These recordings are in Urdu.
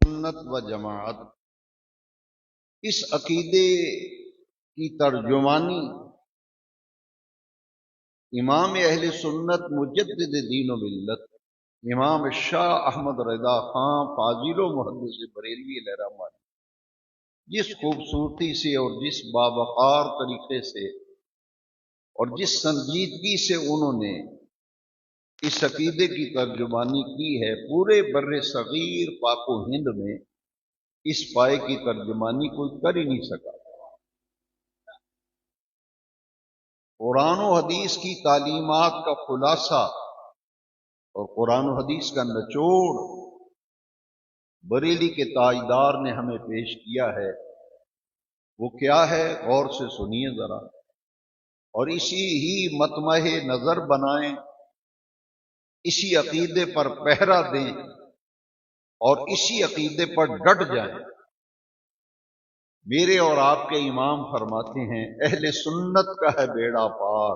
سنت و جماعت، اس عقیدے کی ترجمانی امام اہل سنت مجدد دین و ملت امام شاہ احمد رضا خان فاضل و محدث بریلوی علیہ رحمہ جس خوبصورتی سے اور جس باوقار طریقے سے اور جس سنجیدگی سے انہوں نے اس عقیدے کی ترجمانی کی ہے، پورے بر صغیر پاک و ہند میں اس پائے کی ترجمانی کوئی کر ہی نہیں سکا۔ قرآن و حدیث کی تعلیمات کا خلاصہ اور قرآن و حدیث کا نچوڑ بریلی کے تاجدار نے ہمیں پیش کیا ہے۔ وہ کیا ہے؟ غور سے سنیے ذرا، اور اسی ہی مطمع نظر بنائیں، اسی عقیدے پر پہرا دیں اور اسی عقیدے پر ڈٹ جائیں۔ میرے اور آپ کے امام فرماتے ہیں اہل سنت کا ہے بیڑا پار،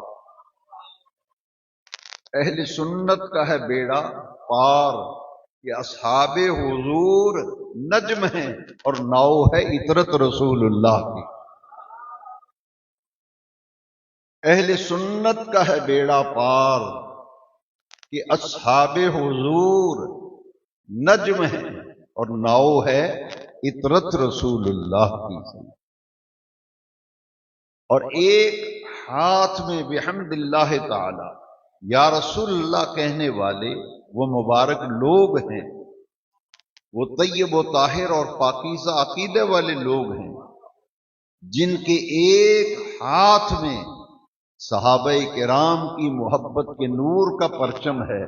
اہل سنت کا ہے بیڑا پار، کہ اصحاب حضور نجم ہیں اور ناؤ ہے عطرت رسول اللہ کی۔ اہل سنت کا ہے بیڑا پار کہ اصحاب حضور نجم ہیں اور ناؤ ہے عطرت رسول اللہ کی۔ اور ایک ہاتھ میں بحمد اللہ تعالی یا رسول اللہ کہنے والے وہ مبارک لوگ ہیں، وہ طیب و طاہر اور پاکیزہ عقیدے والے لوگ ہیں جن کے ایک ہاتھ میں صحابہ کرام کی محبت کے نور کا پرچم ہے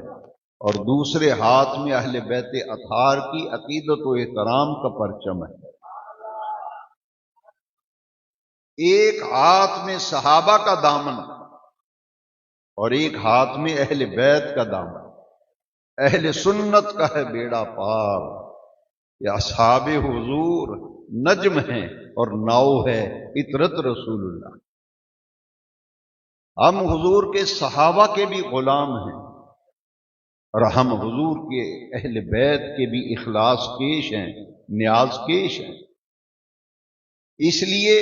اور دوسرے ہاتھ میں اہل بیت اطہار کی عقیدت و احترام کا پرچم ہے۔ ایک ہاتھ میں صحابہ کا دامن اور ایک ہاتھ میں اہل بیت کا دامن۔ اہل سنت کا ہے بیڑا پار، یا اصحاب حضور نجم ہیں اور ناؤ ہے عطرت رسول اللہ۔ ہم حضور کے صحابہ کے بھی غلام ہیں اور ہم حضور کے اہل بیت کے بھی اخلاص کیش ہیں، نیاز کیش ہیں، اس لیے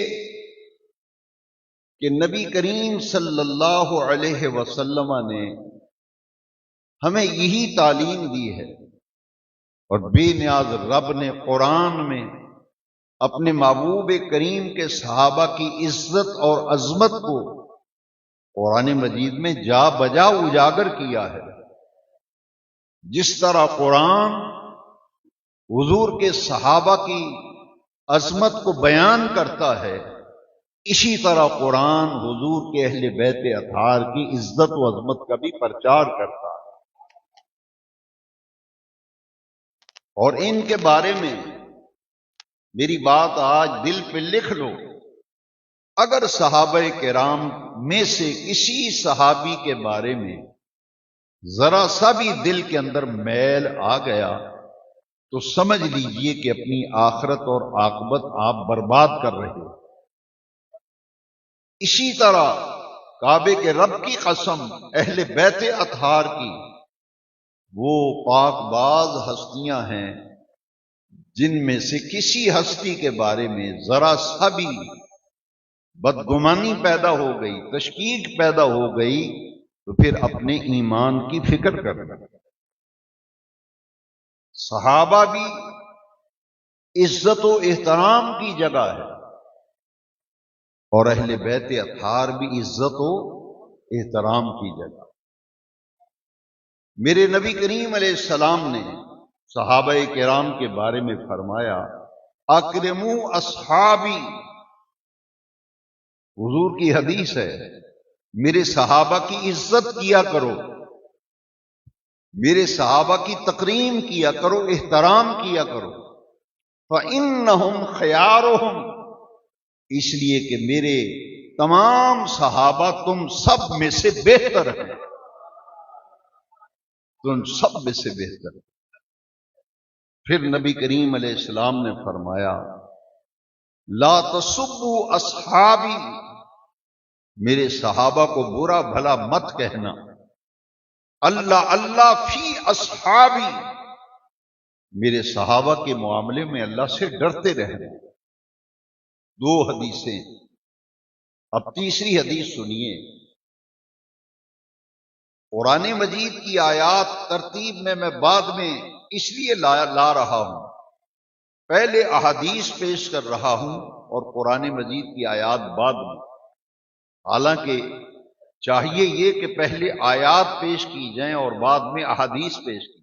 کہ نبی کریم صلی اللہ علیہ وسلم نے ہمیں یہی تعلیم دی ہے، اور بے نیاز رب نے قرآن میں اپنے محبوب کریم کے صحابہ کی عزت اور عظمت کو قرآن مجید میں جا بجا اجاگر کیا ہے۔ جس طرح قرآن حضور کے صحابہ کی عظمت کو بیان کرتا ہے، اسی طرح قرآن حضور کے اہل بیت اطہار کی عزت و عظمت کا بھی پرچار کرتا ہے۔ اور ان کے بارے میں میری بات آج دل پہ لکھ لو، اگر صحابہ کرام میں سے کسی صحابی کے بارے میں ذرا سا بھی دل کے اندر میل آ گیا تو سمجھ لیجئے کہ اپنی آخرت اور عاقبت آپ برباد کر رہے ہو۔ اسی طرح کعبے کے رب کی قسم، اہل بیت اطہار کی وہ پاک باز ہستیاں ہیں جن میں سے کسی ہستی کے بارے میں ذرا سا بھی بدگمانی پیدا ہو گئی، تشکیک پیدا ہو گئی تو پھر اپنے ایمان کی فکر کرنا۔ صحابہ بھی عزت و احترام کی جگہ ہے اور اہل بیت اطہار بھی عزت و احترام کی جگہ۔ میرے نبی کریم علیہ السلام نے صحابہ کرام کے بارے میں فرمایا اکرموا اصحابی، حضور کی حدیث ہے، میرے صحابہ کی عزت کیا کرو، میرے صحابہ کی تکریم کیا کرو، احترام کیا کرو، فإنہم خیارہم، اس لیے کہ میرے تمام صحابہ تم سب میں سے بہتر ہیں، تم سب میں سے بہتر ہیں۔ پھر نبی کریم علیہ السلام نے فرمایا لا تسبوا اصحابی، میرے صحابہ کو برا بھلا مت کہنا، اللہ اللہ فی اصحابی، میرے صحابہ کے معاملے میں اللہ سے ڈرتے رہنا. 2 حدیثیں. اب تیسری حدیث سنیے. قرآن مجید کی آیات ترتیب میں بعد میں اس لیے لا رہا ہوں، پہلے احادیث پیش کر رہا ہوں اور قرآن مجید کی آیات بعد میں. حالانکہ چاہیے یہ کہ پہلے آیات پیش کی جائیں اور بعد میں احادیث پیش کی،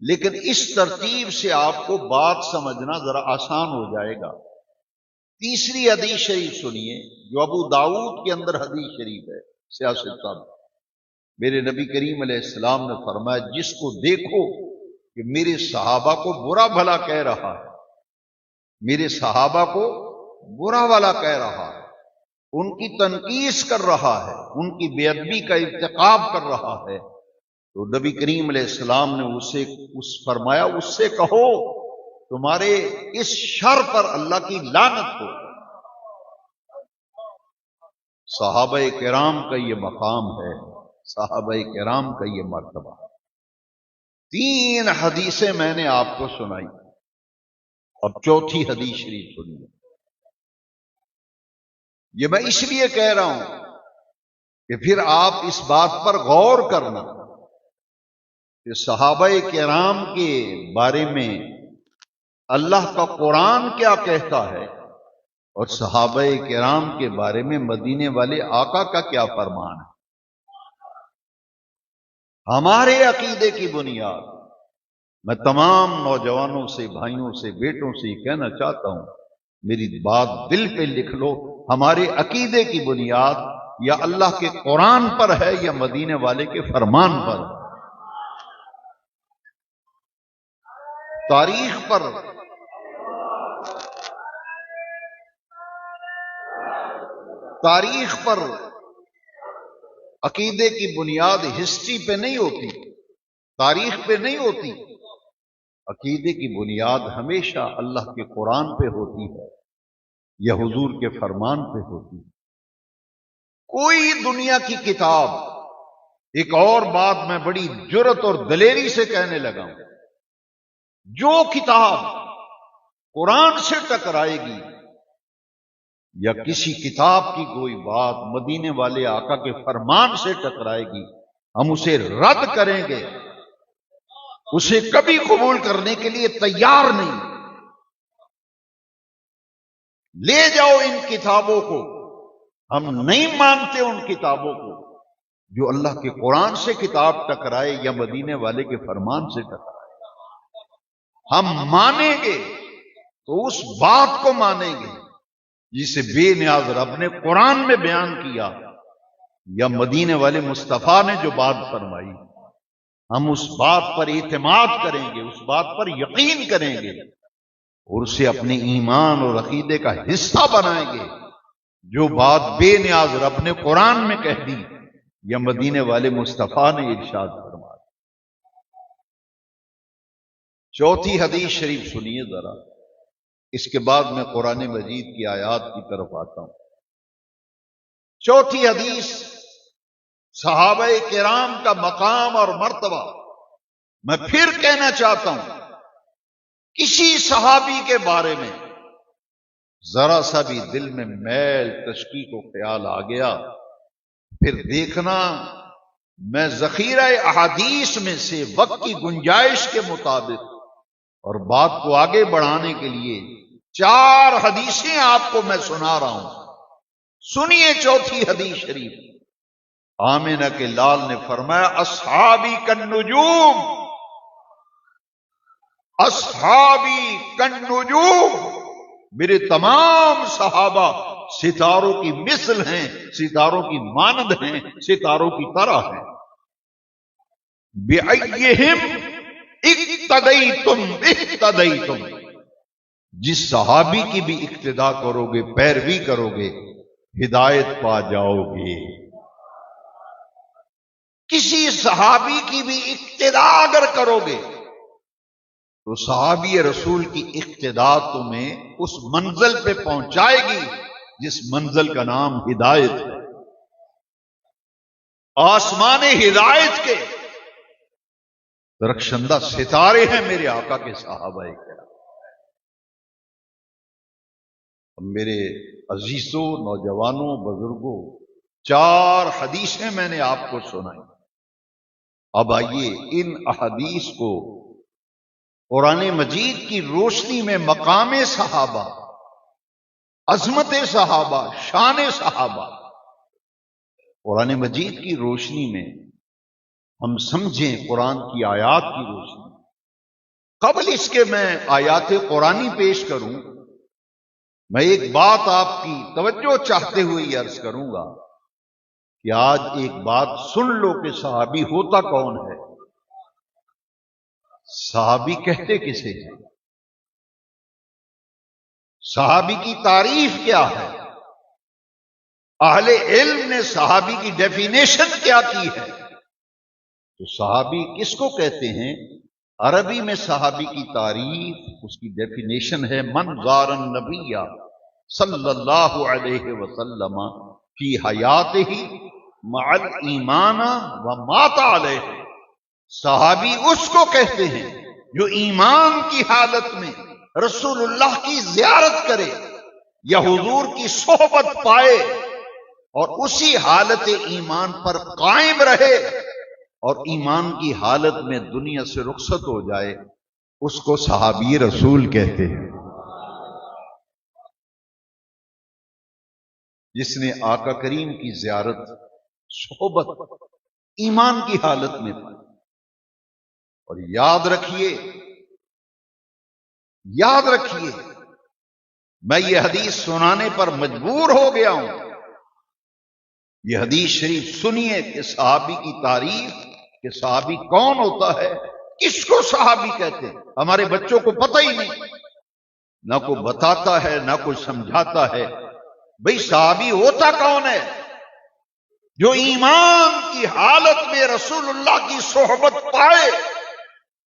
لیکن اس ترتیب سے آپ کو بات سمجھنا ذرا آسان ہو جائے گا. تیسری حدیث شریف سنیے جو ابو داؤد کے اندر حدیث شریف ہے. سیاست کا میرے نبی کریم علیہ السلام نے فرمایا جس کو دیکھو کہ میرے صحابہ کو برا بھلا کہہ رہا ہے، میرے صحابہ کو برا بھلا کہہ رہا ہے، ان کی تنقیص کر رہا ہے، ان کی بے ادبی کا ارتکاب کر رہا ہے، تو نبی کریم علیہ السلام نے فرمایا اس سے کہو تمہارے اس شر پر اللہ کی لعنت ہو. صحابہ کرام کا یہ مقام ہے، صحابہ کرام کا یہ مرتبہ. 3 حدیثیں میں نے آپ کو سنائی. اب چوتھی حدیث شریف سنیے. یہ میں اس لیے کہہ رہا ہوں کہ پھر آپ اس بات پر غور کرنا کہ صحابہ کرام کے بارے میں اللہ کا قرآن کیا کہتا ہے اور صحابہ کرام کے بارے میں مدینے والے آقا کا کیا فرمان ہے. ہمارے عقیدے کی بنیاد، میں تمام نوجوانوں سے، بھائیوں سے، بیٹوں سے یہ کہنا چاہتا ہوں، میری بات دل پہ لکھ لو، ہمارے عقیدے کی بنیاد یا اللہ کے قرآن پر ہے یا مدینے والے کے فرمان پر. تاریخ پر عقیدے کی بنیاد ہسٹری پہ نہیں ہوتی، تاریخ پہ نہیں ہوتی. عقیدے کی بنیاد ہمیشہ اللہ کے قرآن پہ ہوتی ہے یا حضور کے فرمان پہ ہوتی ہے. کوئی دنیا کی کتاب، ایک اور بات میں بڑی جرت اور دلیری سے کہنے لگا ہوں، جو کتاب قرآن سے ٹکرائے گی یا کسی کتاب کی کوئی بات مدینے والے آقا کے فرمان سے ٹکرائے گی، ہم اسے رد کریں گے، اسے کبھی قبول کرنے کے لیے تیار نہیں. لے جاؤ ان کتابوں کو، ہم نہیں مانتے ان کتابوں کو. جو اللہ کے قرآن سے کتاب ٹکرائے یا مدینے والے کے فرمان سے ٹکرائے، ہم مانیں گے تو اس بات کو مانیں گے جسے بے نیاز رب نے قرآن میں بیان کیا یا مدینے والے مصطفیٰ نے جو بات فرمائی. ہم اس بات پر اعتماد کریں گے، اس بات پر یقین کریں گے اور اسے اپنے ایمان اور عقیدے کا حصہ بنائیں گے. جو بات بے نیاز رب نے قرآن میں کہہ دی یا مدینے والے مصطفیٰ نے ارشاد فرمایا. چوتھی حدیث شریف سنیے ذرا، اس کے بعد میں قرآن مجید کی آیات کی طرف آتا ہوں. چوتھی حدیث صحابہ کرام کا مقام اور مرتبہ. میں پھر کہنا چاہتا ہوں، کسی صحابی کے بارے میں ذرا سا بھی دل میں میل تشکیک و خیال آ گیا، پھر دیکھنا میں ذخیرہ احادیث میں سے وقت کی گنجائش کے مطابق اور بات کو آگے بڑھانے کے لیے 4 حدیثیں آپ کو میں سنا رہا ہوں. سنیے چوتھی حدیث شریف. آمنہ کے لال نے فرمایا اصحابی کالنجوم، اصحابی کالنجوم، میرے تمام صحابہ ستاروں کی مثل ہیں، ستاروں کی مانند ہیں، ستاروں کی طرح ہیں. بِأَيِّهِمْ اقتدیتم اقتدیتم، جس صحابی کی بھی اقتدا کرو گے، پیروی کرو گے، ہدایت پا جاؤ گے. کسی صحابی کی بھی اقتدا اگر کرو گے تو صحابی رسول کی اقتدا تمہیں اس منزل پہ پہنچائے گی جس منزل کا نام ہدایت ہے. آسمان ہدایت کے درخشندہ ستارے ہیں میرے آقا کے صحابہ کرام۔ میرے عزیزوں، نوجوانوں، بزرگوں، 4 حدیثیں میں نے آپ کو سنائی۔ اب آئیے ان احادیث کو قرآن مجید کی روشنی میں مقام صحابہ، عظمت صحابہ، شان صحابہ، قرآن مجید کی روشنی میں ہم سمجھیں، قرآن کی آیات کی روشنی۔ قبل اس کے میں آیات قرآنی پیش کروں، میں ایک بات آپ کی توجہ چاہتے ہوئے یہ عرض کروں گا کہ آج ایک بات سن لو کہ صحابی ہوتا کون ہے، صحابی کہتے کسے ہیں، صحابی کی تعریف کیا ہے، اہل علم نے صحابی کی ڈیفینیشن کیا کی ہے۔ تو صحابی کس کو کہتے ہیں؟ عربی میں صحابی کی تعریف، اس کی ڈیفینیشن ہے من زار النبی صلی اللہ علیہ وسلم فی حیاتہ مع الایمان ومات علیہ۔ صحابی اس کو کہتے ہیں جو ایمان کی حالت میں رسول اللہ کی زیارت کرے یا حضور کی صحبت پائے اور اسی حالت ایمان پر قائم رہے اور ایمان کی حالت میں دنیا سے رخصت ہو جائے، اس کو صحابی رسول کہتے ہیں۔ جس نے آقا کریم کی زیارت، صحبت ایمان کی حالت میں پائی۔ اور یاد رکھیے میں یہ حدیث سنانے پر مجبور ہو گیا ہوں۔ یہ حدیث شریف سنیے کہ صحابی کی تعریف، کہ صحابی کون ہوتا ہے، کس کو صحابی کہتے ہیں۔ ہمارے بچوں کو پتہ ہی نہیں، نہ کوئی بتاتا ہے نہ کوئی سمجھاتا ہے۔ بھئی صحابی ہوتا کون ہے؟ جو ایمان کی حالت میں رسول اللہ کی صحبت پائے،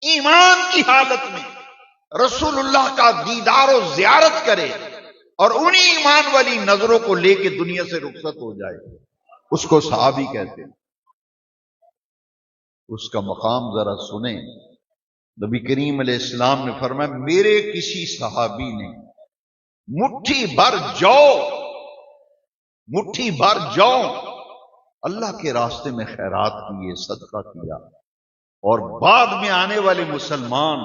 ایمان کی حالت میں رسول اللہ کا دیدار و زیارت کرے اور انہی ایمان والی نظروں کو لے کے دنیا سے رخصت ہو جائے، اس کو صحابی کہتے ہیں۔ اس کا مقام ذرا سنیں۔ نبی کریم علیہ السلام نے فرمایا میرے کسی صحابی نے مٹھی بھر جو اللہ کے راستے میں خیرات کیے، صدقہ کیا، اور بعد میں آنے والے مسلمان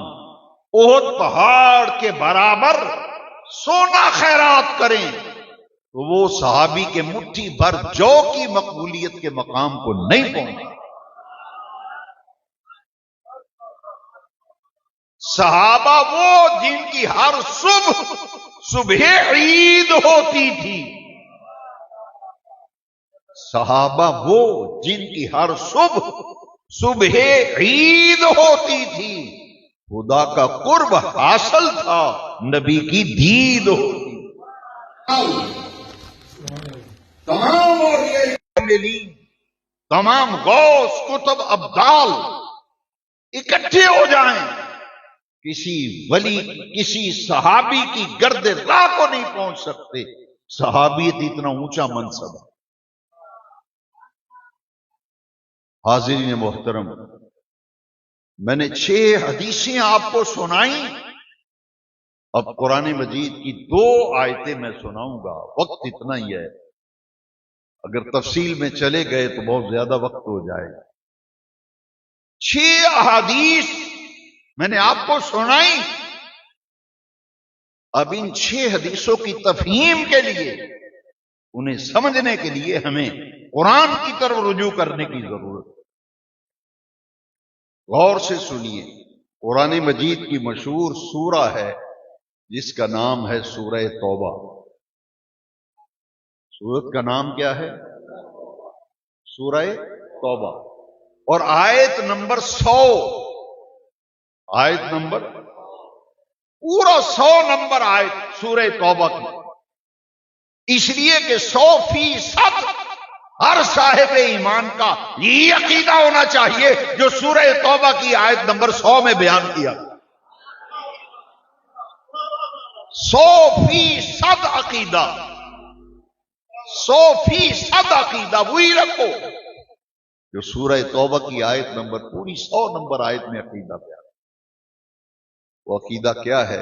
احد پہاڑ کے برابر سونا خیرات کریں تو وہ صحابی کے مٹھی بھر جو کی مقبولیت کے مقام کو نہیں پہنچا۔ صحابہ وہ جن کی ہر صبح عید ہوتی تھی، صحابہ وہ جن کی ہر صبح عید ہوتی تھی، خدا کا قرب حاصل تھا، نبی کی دید ہوتی۔ تمام اولیاء، تمام غوث، کتب، ابدال اکٹھے ہو جائیں، کسی ولی، کسی صحابی کی گرد راہ کو نہیں پہنچ سکتے۔ صحابیت اتنا اونچا منصب ہے۔ حاضرین محترم، میں نے 6 حدیثیں آپ کو سنائیں، اب قرآن مجید کی 2 آیتیں میں سناؤں گا۔ وقت اتنا ہی ہے، اگر تفصیل میں چلے گئے تو بہت زیادہ وقت ہو جائے گا۔ 6 احادیث میں نے آپ کو سنائی۔ اب ان 6 حدیثوں کی تفہیم کے لیے، انہیں سمجھنے کے لیے ہمیں قرآن کی طرف رجوع کرنے کی ضرورت ہے۔ غور سے سنیے، قرآن مجید کی مشہور سورہ ہے جس کا نام ہے سورہ توبہ۔ سورت کا نام کیا ہے؟ سورہ توبہ۔ اور آیت نمبر 100، آیت نمبر پورا 100 نمبر آیت سورہ توبہ کی، اس لیے کہ 100% ہر صاحب ایمان کا یہ عقیدہ ہونا چاہیے جو سورہ توبہ کی آیت نمبر 100 میں بیان کیا۔ 100% عقیدہ، 100% عقیدہ وہی رکھو جو سورہ توبہ کی آیت نمبر پوری 100 نمبر آیت میں عقیدہ بیان، وہ عقیدہ کیا ہے؟